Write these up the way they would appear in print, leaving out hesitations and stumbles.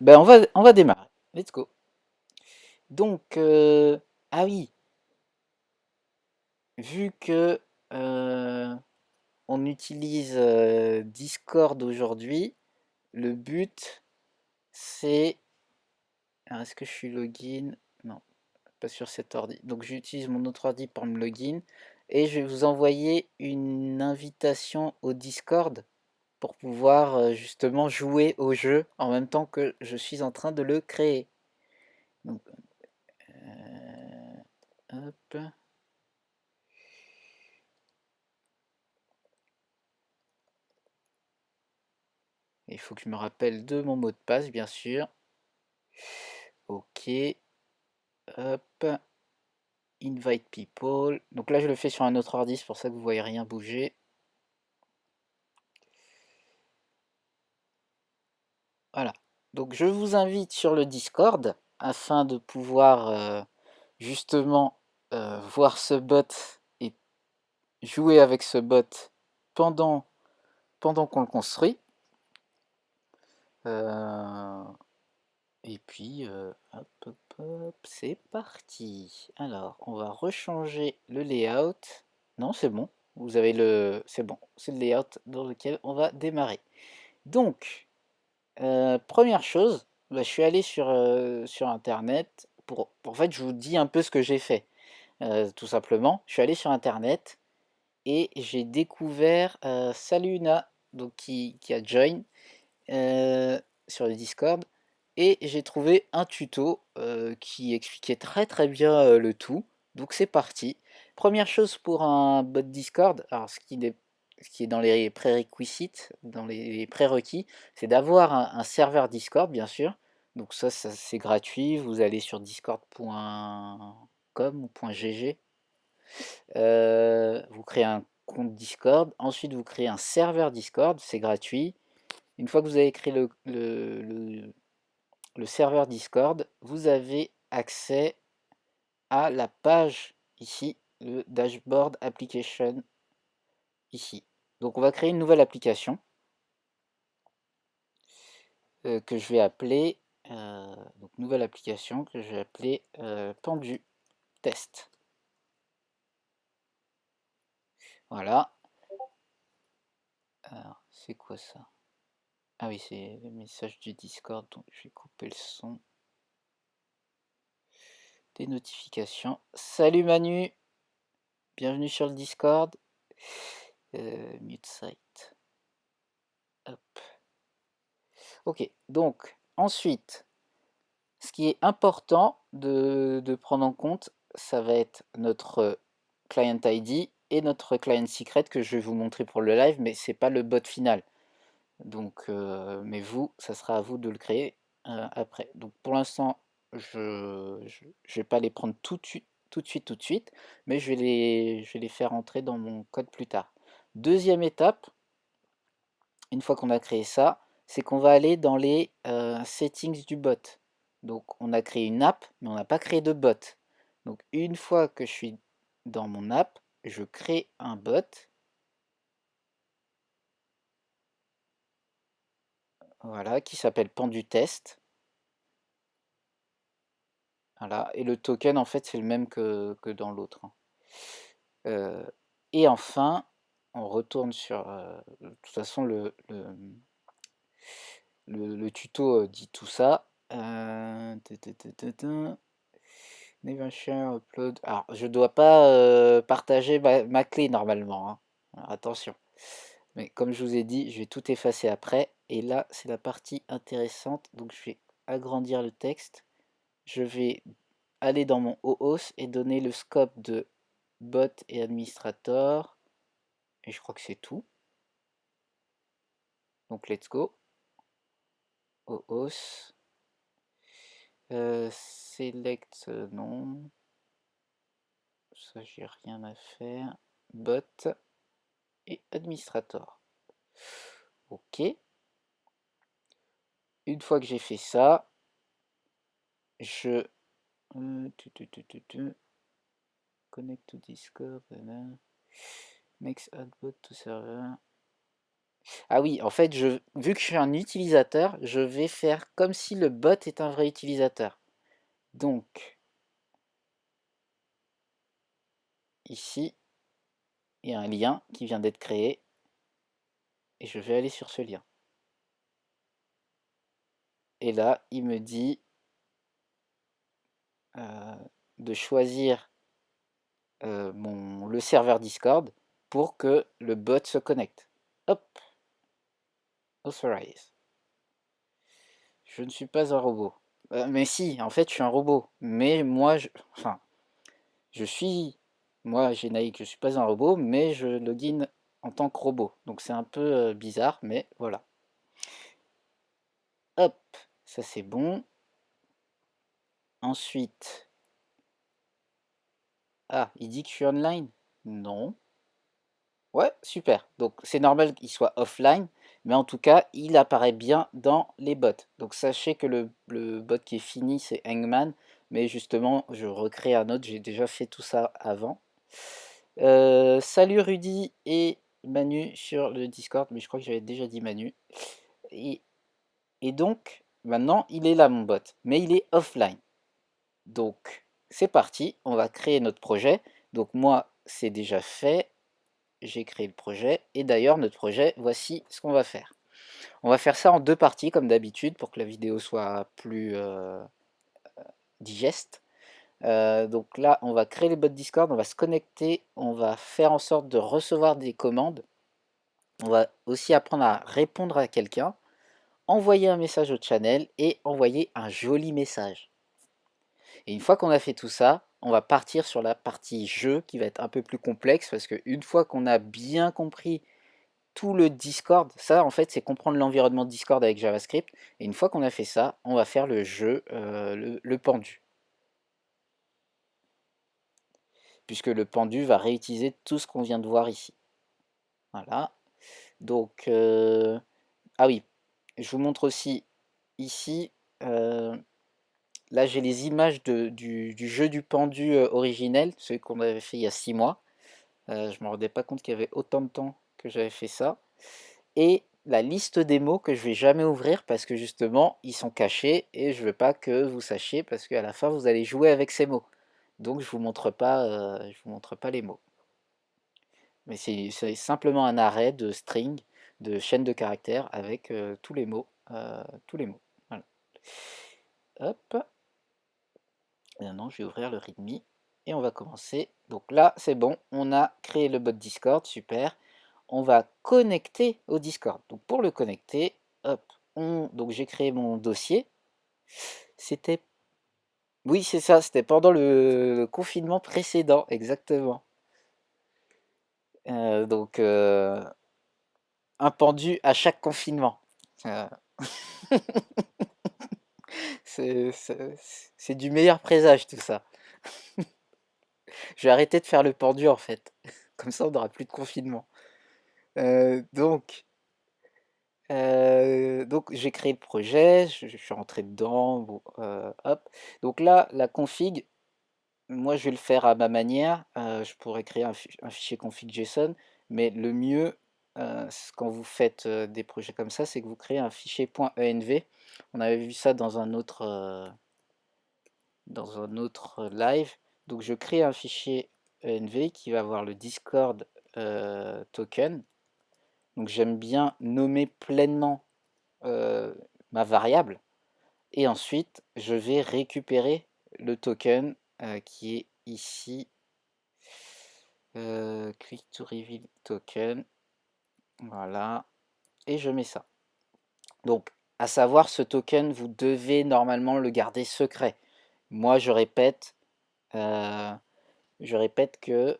Ben on va démarrer. Let's go. Donc, ah oui, vu que on utilise Discord aujourd'hui, le but c'est. Alors, est-ce que je suis login? Non, pas sur cet ordi. Donc, j'utilise mon autre ordi pour me login et je vais vous envoyer une invitation au Discord pour pouvoir justement jouer au jeu en même temps que je suis en train de le créer. Donc, hop. Il faut que je me rappelle de mon mot de passe, bien sûr. Ok, hop, invite people. Donc là, je le fais sur un autre ordi, c'est pour ça que vous voyez rien bouger. Voilà. Donc je vous invite sur le Discord afin de pouvoir justement voir ce bot et jouer avec ce bot pendant, pendant qu'on le construit. Euh, et puis, hop, hop, hop, c'est parti. Alors, on va rechanger le layout. Non, c'est bon. Vous avez le... C'est bon. C'est le layout dans lequel on va démarrer. Donc, première chose, bah, je suis allé sur Internet En fait, je vous dis un peu ce que j'ai fait. Tout simplement, je suis allé sur Internet et j'ai découvert Saluna, donc qui a join sur le Discord. Et j'ai trouvé un tuto qui expliquait très très bien le tout. Donc c'est parti. Première chose pour un bot Discord, alors ce qui est dans les prérequisites, dans les prérequis, c'est d'avoir un serveur Discord, bien sûr. Donc ça c'est gratuit. Vous allez sur discord.com ou .gg. Vous créez un compte Discord. Ensuite, vous créez un serveur Discord, c'est gratuit. Une fois que vous avez créé le serveur Discord, vous avez accès à la page ici, le dashboard application ici. Donc on va créer une nouvelle application que je vais appeler, donc nouvelle application que je vais appeler Pendu Test. Voilà. Alors, c'est quoi ça? Ah oui, c'est le message du Discord, donc je vais couper le son des notifications. Salut Manu, bienvenue sur le Discord. Mute site. Hop. Ok, donc ensuite, ce qui est important de prendre en compte, ça va être notre client ID et notre client secret que je vais vous montrer pour le live, mais c'est pas le bot final. Donc, mais vous, ça sera à vous de le créer après. Donc pour l'instant, je vais pas les prendre tout de suite, mais je vais les faire entrer dans mon code plus tard. Deuxième étape, une fois qu'on a créé ça, c'est qu'on va aller dans les settings du bot. Donc on a créé une app, mais on n'a pas créé de bot. Donc une fois que je suis dans mon app, je crée un bot. Voilà, qui s'appelle PenduTest. Voilà, et le token en fait c'est le même que dans l'autre. Euh, et enfin, on retourne sur. De toute façon, le tuto dit tout ça. Never share, upload. Alors, je dois pas partager ma clé normalement, hein. Alors, attention. Mais comme je vous ai dit, je vais tout effacer après. Et là, c'est la partie intéressante. Donc, je vais agrandir le texte. Je vais aller dans mon OAuth et donner le scope de bot et administrator. Et je crois que c'est tout. Donc, let's go. OAuth. Select, non. Ça, j'ai rien à faire. Bot et administrator. Ok. Une fois que j'ai fait ça, je connect to Discord. Next add bot to server. Ah oui, en fait, vu que je suis un utilisateur, je vais faire comme si le bot est un vrai utilisateur. Donc, ici, il y a un lien qui vient d'être créé et je vais aller sur ce lien. Et là, il me dit euh, de choisir le serveur Discord pour que le bot se connecte. Hop, authorize. Je ne suis pas un robot. Mais si, en fait, je suis un robot. Mais moi, enfin, je suis, moi, Genaïque, je suis pas un robot, mais je login en tant que robot. Donc c'est un peu bizarre, mais voilà. Hop, ça c'est bon. Ensuite, ah, il dit que je suis online? Non. Ouais, super. Donc c'est normal qu'il soit offline, mais en tout cas, il apparaît bien dans les bots. Donc sachez que le bot qui est fini, c'est Hangman, mais justement, je recrée un autre, j'ai déjà fait tout ça avant. Salut Rudy et Manu sur le Discord, mais je crois que j'avais déjà dit Manu. Et, et donc, maintenant, il est là mon bot, mais il est offline. Donc, c'est parti, on va créer notre projet. Donc moi, c'est déjà fait, j'ai créé le projet, et d'ailleurs, notre projet, voici ce qu'on va faire. On va faire ça en deux parties, comme d'habitude, pour que la vidéo soit plus digeste. Donc là, on va créer les bots Discord, on va se connecter, on va faire en sorte de recevoir des commandes. On va aussi apprendre à répondre à quelqu'un, envoyer un message au channel et envoyer un joli message. Et une fois qu'on a fait tout ça, on va partir sur la partie jeu qui va être un peu plus complexe parce qu'une fois qu'on a bien compris tout le Discord, ça en fait c'est comprendre l'environnement Discord avec JavaScript. Et une fois qu'on a fait ça, on va faire le jeu, le pendu. Puisque le pendu va réutiliser tout ce qu'on vient de voir ici. Voilà. Donc, ah oui, je vous montre aussi ici, là j'ai les images du jeu du pendu originel, celui qu'on avait fait il y a 6 mois. Je ne me rendais pas compte qu'il y avait autant de temps que j'avais fait ça. Et la liste des mots que je vais jamais ouvrir parce que justement ils sont cachés et je veux pas que vous sachiez parce qu'à la fin vous allez jouer avec ces mots. Donc je vous montre pas les mots. Mais c'est simplement un arrêt de string, de chaîne de caractères avec tous les mots. Tous les mots. Voilà. Hop. Et maintenant, je vais ouvrir le README et on va commencer. Donc là, c'est bon, on a créé le bot Discord, super. On va connecter au Discord. Donc pour le connecter, hop, donc j'ai créé mon dossier. C'était, oui, c'est ça, c'était pendant le confinement précédent, exactement. Donc un pendu à chaque confinement. Euh, c'est du meilleur présage tout ça. Je vais arrêter de faire le pendu en fait. Comme ça, on n'aura plus de confinement. Donc j'ai créé le projet, je suis rentré dedans, bon, hop. Donc là, la config, moi je vais le faire à ma manière. Je pourrais créer un fichier config JSON, mais le mieux, quand vous faites des projets comme ça, c'est que vous créez un fichier .env. On avait vu ça dans un autre live. Donc je crée un fichier env qui va avoir le Discord token. Donc j'aime bien nommer pleinement ma variable. Et ensuite, je vais récupérer le token qui est ici. Click to reveal token. Voilà. Et je mets ça. Donc, à savoir, ce token, vous devez normalement le garder secret. Moi, je répète que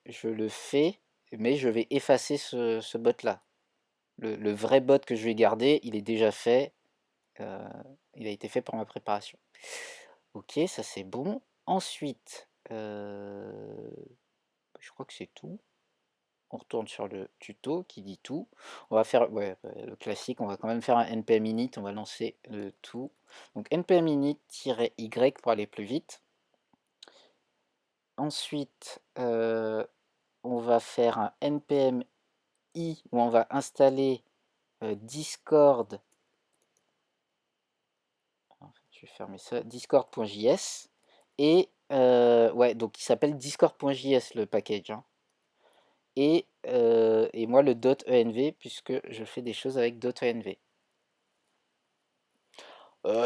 je le fais, mais je vais effacer ce bot-là. Le vrai bot que je vais garder, il est déjà fait. Il a été fait pour ma préparation. Ok, ça c'est bon. Ensuite, je crois que c'est tout. On retourne sur le tuto qui dit tout. On va faire le classique, on va quand même faire un npm init, on va lancer le tout. Donc npm init-y pour aller plus vite. Ensuite, on va faire un npm i où on va installer Discord. Je vais fermer ça, discord.js. Et ouais, donc il s'appelle discord.js le package. Hein. Et moi le .env puisque je fais des choses avec .env.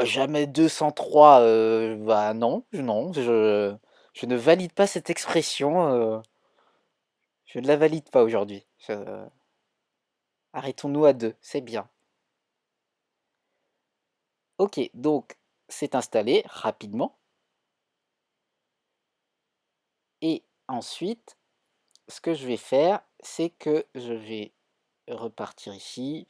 Jamais 203, bah non, je ne valide pas cette expression, je ne la valide pas aujourd'hui. Arrêtons-nous à 2, c'est bien. Ok, donc c'est installé rapidement. Et ensuite, ce que je vais faire, c'est que je vais repartir ici.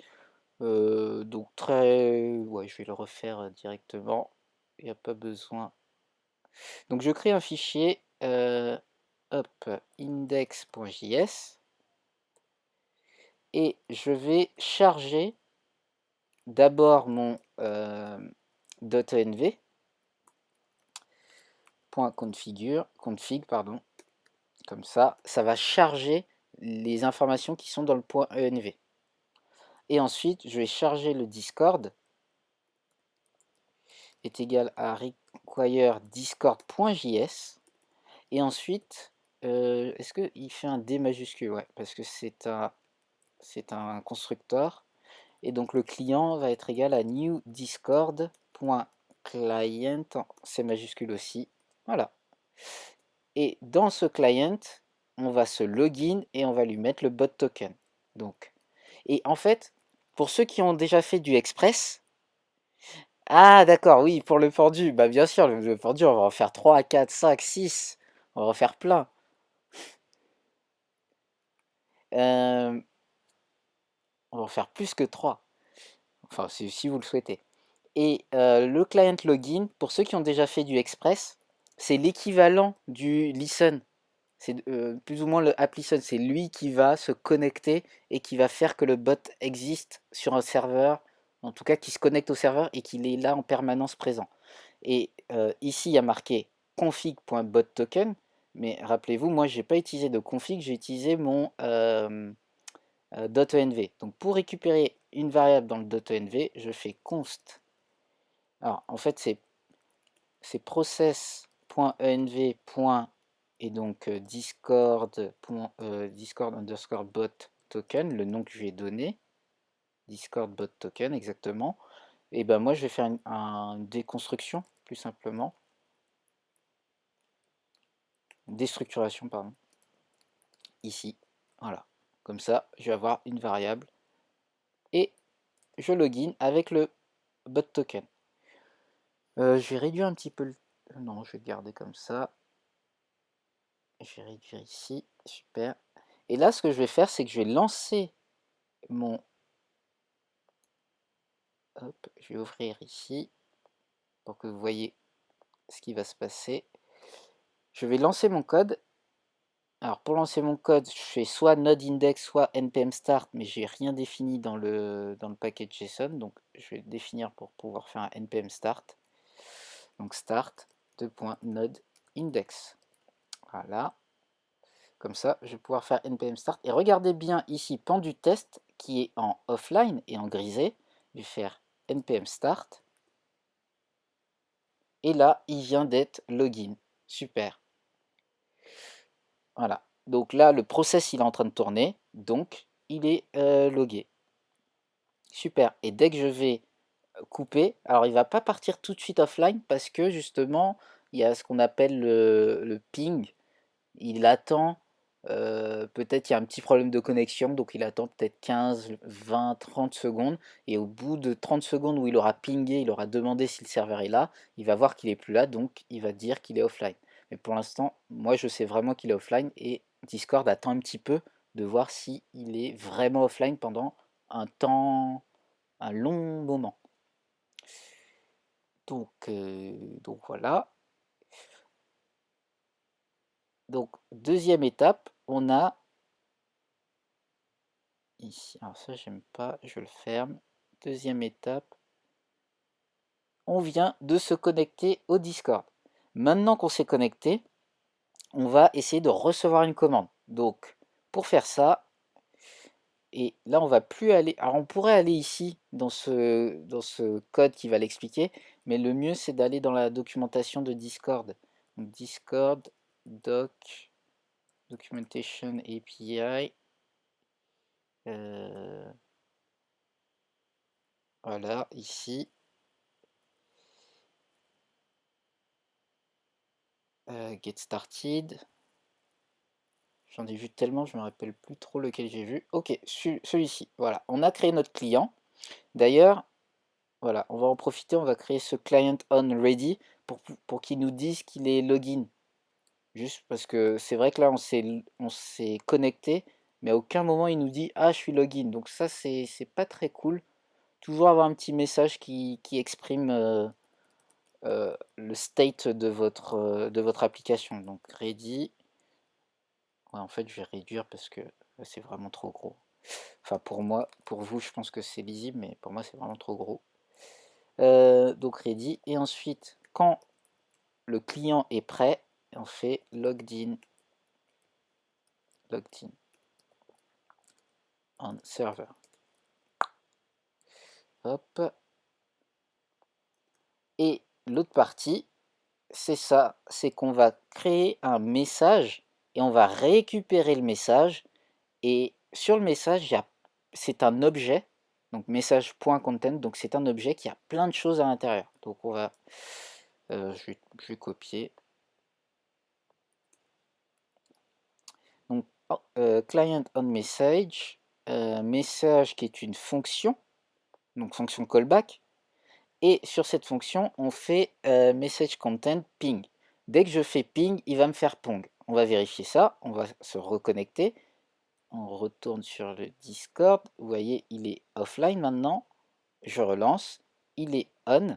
Donc ouais, je vais le refaire directement. Il n'y a pas besoin. Donc je crée un fichier hop, index.js et je vais charger d'abord mon .env config pardon, comme ça va charger les informations qui sont dans le .env. Et ensuite, je vais charger le Discord est égal à require discord.js. Et ensuite, est-ce qu'il fait un D majuscule? Ouais, parce que c'est un constructeur. Et donc le client va être égal à new discord.client, c'est majuscule aussi. Voilà. Et dans ce client, on va se login et on va lui mettre le bot token. Donc, et en fait, pour ceux qui ont déjà fait du Express, ah d'accord, oui, pour le pendu, bah bien sûr, le pendu, on va en faire 3, 4, 5, 6, on va en faire plein. Euh, on va en faire plus que 3, enfin si vous le souhaitez. Et le client login, pour ceux qui ont déjà fait du Express, c'est l'équivalent du listen. C'est plus ou moins le app listen, c'est lui qui va se connecter et qui va faire que le bot existe sur un serveur, en tout cas qui se connecte au serveur et qu'il est là en permanence présent. Et ici, il y a marqué config.botToken, mais rappelez-vous, moi, je n'ai pas utilisé de config, j'ai utilisé mon .env. Donc, pour récupérer une variable dans le .env, je fais const. Alors, en fait, c'est process.env. Et donc discord underscore bot token, le nom que je lui ai donné, discord bot token exactement. Et ben moi je vais faire une déconstruction plus simplement. Déstructuration, pardon, ici, voilà, comme ça, je vais avoir une variable, et je login avec le bot token. Je vais réduire un petit peu le... Non, je vais garder comme ça, je vais réduire ici, super, et là, ce que je vais faire, c'est que je vais lancer mon... Hop, je vais ouvrir ici, pour que vous voyez ce qui va se passer. Je vais lancer mon code. Alors pour lancer mon code, je fais soit node index, soit npm start, mais j'ai rien défini dans le package JSON, donc je vais le définir pour pouvoir faire un npm start. Donc start node index. Voilà. Comme ça, je vais pouvoir faire npm start. Et regardez bien ici, pendu test qui est en offline et en grisé. Je vais faire npm start. Et là, il vient d'être login. Super. Voilà. Donc là, le process, il est en train de tourner. Donc, il est logué. Super. Et dès que je vais couper, alors il ne va pas partir tout de suite offline parce que justement, il y a ce qu'on appelle le ping. Il attend, peut-être il y a un petit problème de connexion, donc il attend peut-être 15, 20, 30 secondes. Et au bout de 30 secondes où il aura pingé, il aura demandé si le serveur est là, il va voir qu'il n'est plus là, donc il va dire qu'il est offline. Mais pour l'instant, moi je sais vraiment qu'il est offline et Discord attend un petit peu de voir si il est vraiment offline pendant un long moment. Donc voilà. Donc deuxième étape, on a ici, alors ça j'aime pas, je le ferme. Deuxième étape, on vient de se connecter au Discord. Maintenant qu'on s'est connecté, on va essayer de recevoir une commande. Donc pour faire ça, Et là, on va plus aller. Alors, on pourrait aller ici dans ce code qui va l'expliquer, mais le mieux c'est d'aller dans la documentation de Discord. Donc, Discord documentation API. Voilà, ici. Get started. J'en ai vu tellement, je me rappelle plus trop lequel j'ai vu. Ok, celui-ci. Voilà, on a créé notre client. D'ailleurs, voilà, on va en profiter, on va créer ce client on ready pour qu'il nous dise qu'il est login. Juste parce que c'est vrai que là, on s'est connecté, mais à aucun moment il nous dit «Ah, je suis login». Donc ça, c'est pas très cool. Toujours avoir un petit message qui exprime le state de votre application. Donc ready. Ouais, en fait, je vais réduire parce que c'est vraiment trop gros. Enfin, pour moi, pour vous, je pense que c'est lisible, mais pour moi, c'est vraiment trop gros. Donc ready. Et ensuite, quand le client est prêt, on fait logged in on server. Hop. Et l'autre partie, c'est ça, c'est qu'on va créer un message et on va récupérer le message. Et sur le message, c'est un objet, donc message.content, donc c'est un objet qui a plein de choses à l'intérieur. Donc on va, je vais copier. Donc client on message, message qui est une fonction, donc fonction callback. Et sur cette fonction, on fait message content ping. Dès que je fais ping, il va me faire pong. On va vérifier ça, on va se reconnecter. On retourne sur le Discord. Vous voyez, il est offline maintenant. Je relance. Il est on.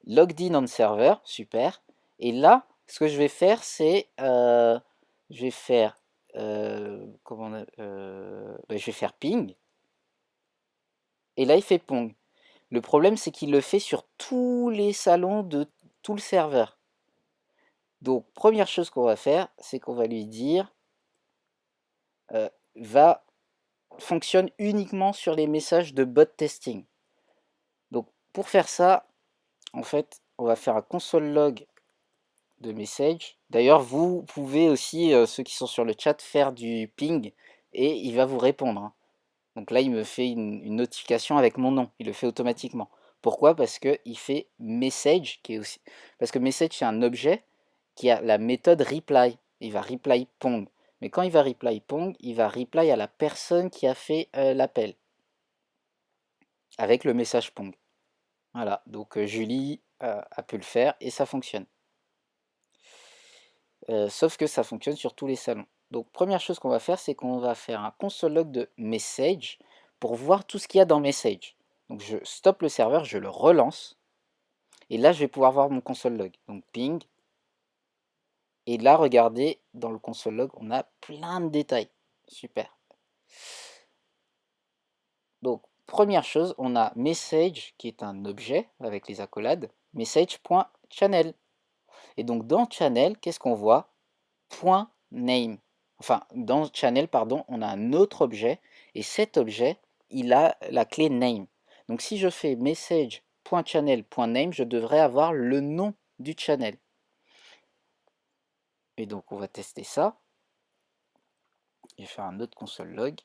Logged in on server. Super. Et là, ce que je vais faire, c'est... je vais faire... je vais faire ping. Et là, il fait pong. Le problème, c'est qu'il le fait sur tous les salons de tout le serveur. Donc, première chose qu'on va faire, c'est qu'on va lui dire fonctionne uniquement sur les messages de bot testing. Donc, pour faire ça, en fait, on va faire un console log de message. D'ailleurs, vous pouvez aussi, ceux qui sont sur le chat, faire du ping et il va vous répondre, hein. Donc là, il me fait une notification avec mon nom. Il le fait automatiquement. Pourquoi? Parce qu'il fait message, qui est aussi... Parce que message, c'est un objet qui a la méthode reply. Il va reply pong. Mais quand il va reply pong, il va reply à la personne qui a fait l'appel. Avec le message pong. Voilà. Donc Julie a pu le faire et ça fonctionne. Sauf que ça fonctionne sur tous les salons. Donc première chose qu'on va faire, c'est qu'on va faire un console log de message pour voir tout ce qu'il y a dans message. Donc je stoppe le serveur, je le relance. Et là, je vais pouvoir voir mon console log. Donc ping. Et là, regardez, dans le console log, on a plein de détails. Super. Donc, première chose, on a message, qui est un objet avec les accolades, message.channel. Et donc, dans channel, qu'est-ce qu'on voit? Point name. Enfin, dans channel, pardon, on a un autre objet, et cet objet, il a la clé name. Donc, si je fais message.channel.name, je devrais avoir le nom du channel. Et donc, on va tester ça. Je vais faire un autre console log.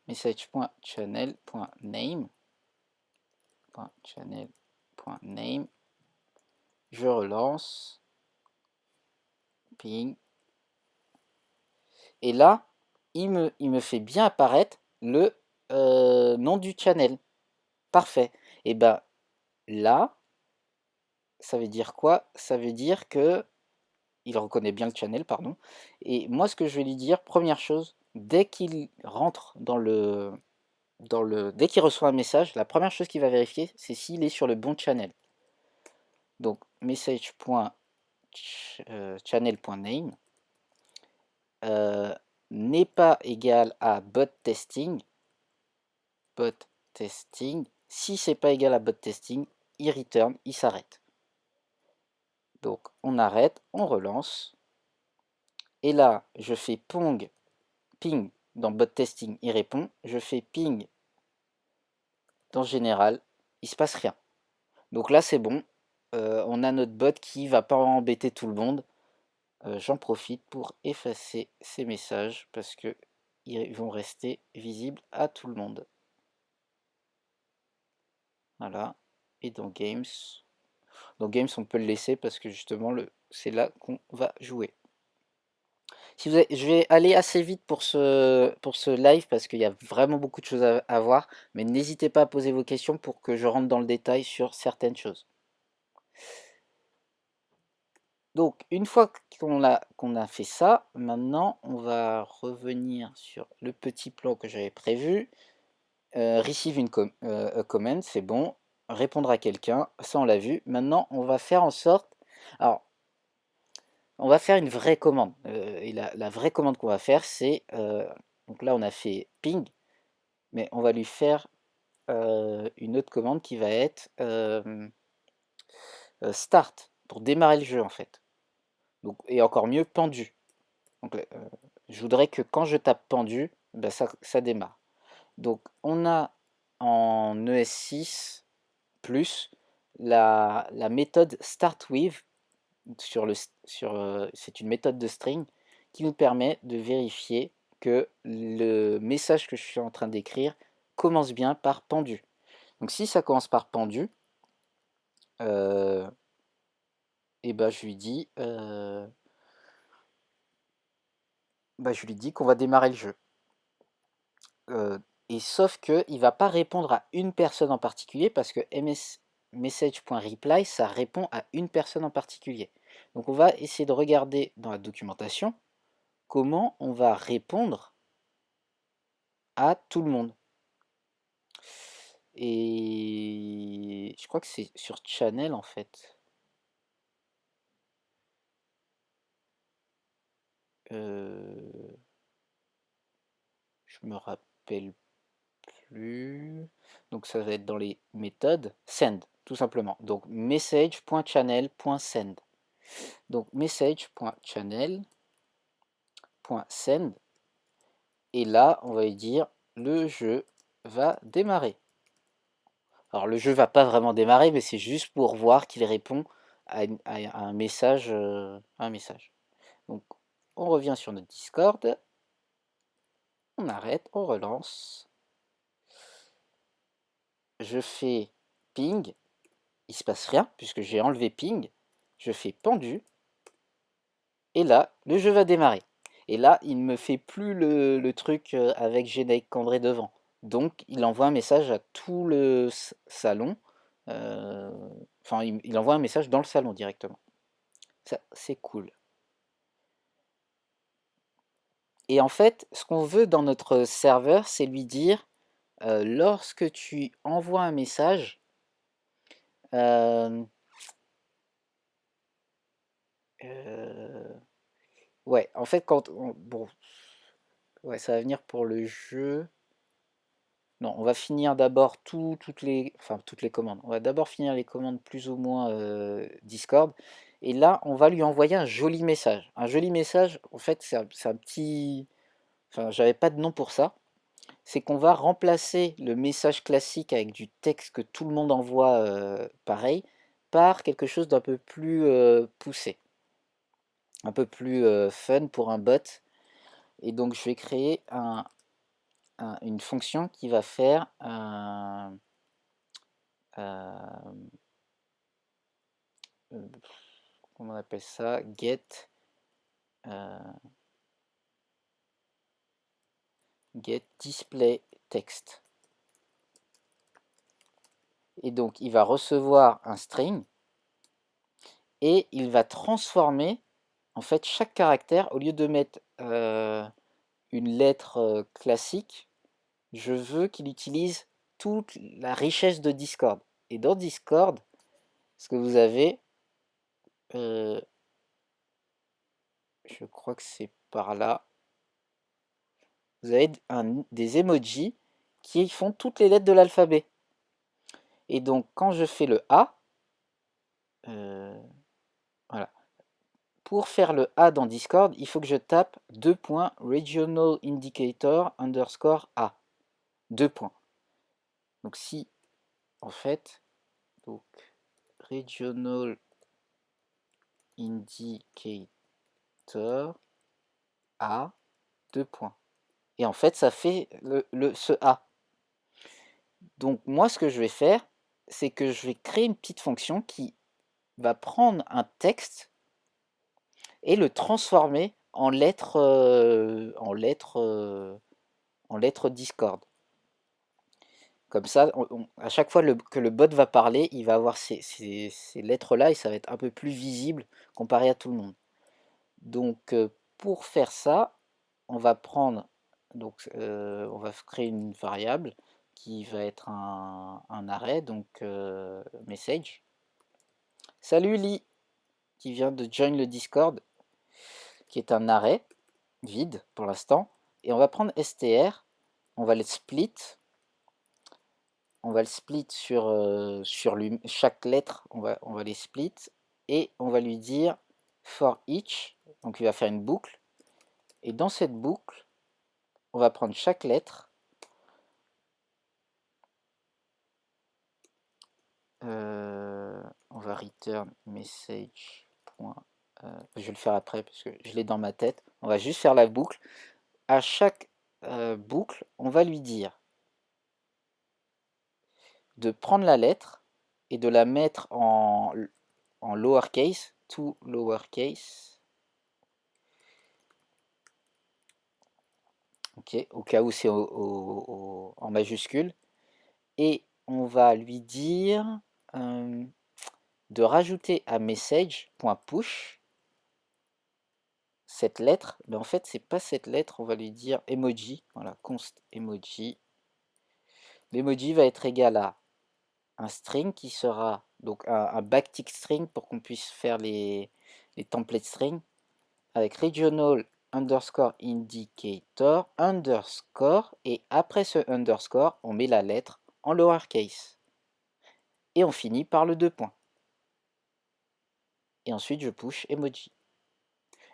Message.channel.name. Channel.name. Je relance. Ping. Et là, il me fait bien apparaître le nom du channel. Parfait. Et ben là, ça veut dire quoi? Ça veut dire que il reconnaît bien le channel, pardon. Et moi, ce que je vais lui dire, première chose, dès qu'il rentre dès qu'il reçoit un message, la première chose qu'il va vérifier, c'est s'il est sur le bon channel. Donc, message.channel.name n'est pas égal à bot testing. Bot testing. Si c'est pas égal à bot testing, il return, il s'arrête. Donc, on arrête, on relance. Et là, je fais ping dans bot testing, il répond. Je fais ping dans général, il se passe rien. Donc là, c'est bon. On a notre bot qui va pas embêter tout le monde. J'en profite pour effacer ces messages parce que ils vont rester visibles à tout le monde. Voilà. Et dans Games, on peut le laisser parce que justement, c'est là qu'on va jouer. Je vais aller assez vite pour ce live parce qu'il y a vraiment beaucoup de choses à voir, mais n'hésitez pas à poser vos questions pour que je rentre dans le détail sur certaines choses. Donc, une fois qu'on a fait ça, maintenant, on va revenir sur le petit plan que j'avais prévu. Receive a comment, c'est bon. Répondre à quelqu'un, ça on l'a vu. Maintenant, on va faire en sorte... Alors, on va faire une vraie commande. Et la vraie commande qu'on va faire, c'est... donc là, on a fait ping, mais on va lui faire une autre commande qui va être start, pour démarrer le jeu en fait. Donc, et encore mieux, pendu. Donc, je voudrais que quand je tape pendu, ben ça démarre. Donc on a en ES6 plus la méthode startWith c'est une méthode de string qui nous permet de vérifier que le message que je suis en train d'écrire commence bien par pendu. Donc si ça commence par pendu, et ben je lui dis qu'on va démarrer le jeu. Et sauf que il va pas répondre à une personne en particulier parce que message.reply ça répond à une personne en particulier. Donc on va essayer de regarder dans la documentation comment on va répondre à tout le monde. Et je crois que c'est sur Channel en fait. Je me rappelle plus. Donc ça va être dans les méthodes send tout simplement. Donc message.channel.send. Donc message.channel.send. Et là, on va lui dire le jeu va démarrer. Alors le jeu va pas vraiment démarrer, mais c'est juste pour voir qu'il répond à un message. Donc on revient sur notre Discord. On arrête, on relance. Je fais ping. Il se passe rien puisque j'ai enlevé ping. Je fais pendu. Et là, le jeu va démarrer. Et là, il ne me fait plus le truc avec Gédéic Cambrai devant. Donc, il envoie un message à tout le salon. Enfin, il envoie un message dans le salon directement. Ça, c'est cool. Et en fait, ce qu'on veut dans notre serveur, c'est lui dire, lorsque tu envoies un message, ouais, en fait, bon, ouais, ça va venir pour le jeu. Non, on va finir d'abord toutes les commandes. On va d'abord finir les commandes plus ou moins Discord. Et là, on va lui envoyer un joli message. Un joli message, en fait, c'est un petit... Enfin, j'avais pas de nom pour ça. C'est qu'on va remplacer le message classique avec du texte que tout le monde envoie pareil, par quelque chose d'un peu plus poussé. Un peu plus fun pour un bot. Et donc, je vais créer une fonction qui va faire comment on appelle ça, get display text. Et donc il va recevoir un string et il va transformer en fait chaque caractère. Au lieu de mettre une lettre classique, je veux qu'il utilise toute la richesse de Discord. Et dans Discord, ce que vous avez, je crois que c'est par là, vous avez des emojis qui font toutes les lettres de l'alphabet. Et donc quand je fais le A, voilà, pour faire le A dans Discord, il faut que je tape regional indicator underscore A. 2 points. Donc si, en fait, donc regional indicator A, 2 points. Et en fait, ça fait ce A. Donc moi, ce que je vais faire, c'est que je vais créer une petite fonction qui va prendre un texte et le transformer en lettres Discord. Comme ça, à chaque fois que le bot va parler, il va avoir ces lettres-là et ça va être un peu plus visible comparé à tout le monde. Donc, pour faire ça, on va prendre, donc, on va créer une variable qui va être un arrêt, donc message. Salut Lee, qui vient de join le Discord, qui est un arrêt vide pour l'instant. Et on va prendre str, on va le split. On va le split sur chaque lettre, on va les split. Et on va lui dire for each, donc il va faire une boucle. Et dans cette boucle, on va prendre chaque lettre. On va return message. Je vais le faire après parce que je l'ai dans ma tête. On va juste faire la boucle. À chaque boucle, on va lui dire de prendre la lettre et de la mettre en lowercase, tout lowercase. Ok, au cas où c'est en majuscule. Et on va lui dire de rajouter à message.push cette lettre, mais en fait c'est pas cette lettre, on va lui dire emoji, voilà, const emoji. L'emoji va être égal à un string qui sera donc un backtick string pour qu'on puisse faire les templates string avec regional underscore indicator underscore et après ce underscore on met la lettre en lowercase et on finit par le 2 points et ensuite je push emoji.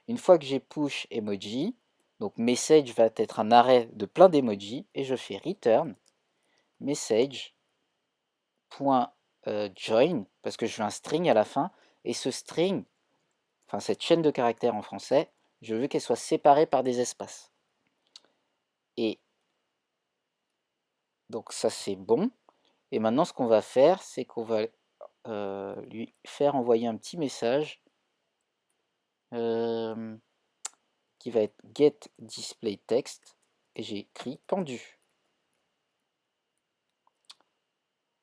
Une fois que j'ai push emoji, donc message va être un arrêt de plein d'emojis et je fais return message .join parce que je veux un string à la fin et ce string, enfin cette chaîne de caractères en français, je veux qu'elle soit séparée par des espaces. Et donc ça c'est bon. Et maintenant ce qu'on va faire, c'est qu'on va lui faire envoyer un petit message qui va être get display text et j'ai écrit pendu.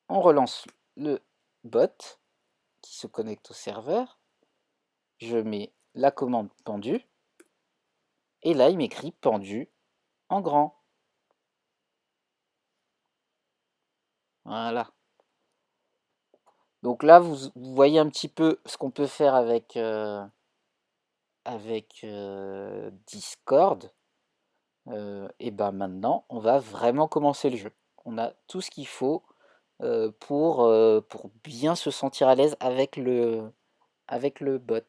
On relance le bot qui se connecte au serveur. Je mets la commande pendu et là il m'écrit pendu en grand. Voilà. Donc là, vous voyez un petit peu ce qu'on peut faire avec, Discord. Et ben maintenant, on va vraiment commencer le jeu. On a tout ce qu'il faut pour bien se sentir à l'aise avec le bot.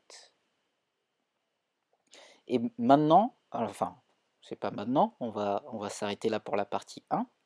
Et maintenant, enfin, c'est pas maintenant, on va s'arrêter là pour la partie 1.